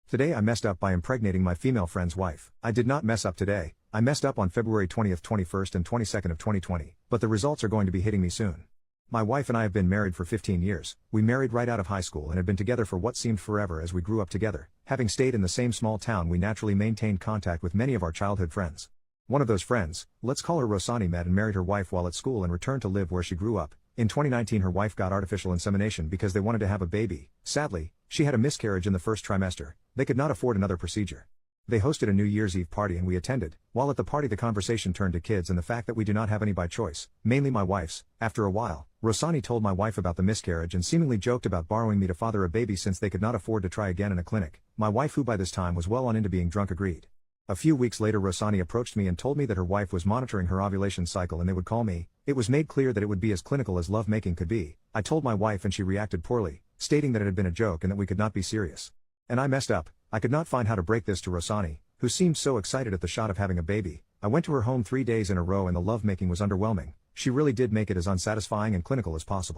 Today I messed up by impregnating my female friend's wife. I did not mess up today, I messed up on February 20th, 21st and 22nd of 2020, but the results are going to be hitting me soon. My wife and I have been married for 15 years, we married right out of high school and had been together for what seemed forever as we grew up together. Having stayed in the same small town, we naturally maintained contact with many of our childhood friends. One of those friends, let's call her Rosani, met and married her wife while at school and returned to live where she grew up. In 2019 her wife got artificial insemination because they wanted to have a baby. Sadly, she had a miscarriage in the first trimester. They could not afford another procedure. They hosted a New Year's Eve party and we attended. While at the party the conversation turned to kids and the fact that we do not have any by choice, mainly my wife's. After a while, Rosani told my wife about the miscarriage and seemingly joked about borrowing me to father a baby since they could not afford to try again in a clinic. My wife, who by this time was well on into being drunk, agreed. A few weeks later Rosani approached me and told me that her wife was monitoring her ovulation cycle and they would call me. It was made clear that it would be as clinical as lovemaking could be. I told my wife and she reacted poorly, stating that it had been a joke and that we could not be serious. And I messed up. I could not find how to break this to Rosani, who seemed so excited at the shot of having a baby. I went to her home 3 days in a row and the lovemaking was underwhelming. She really did make it as unsatisfying and clinical as possible.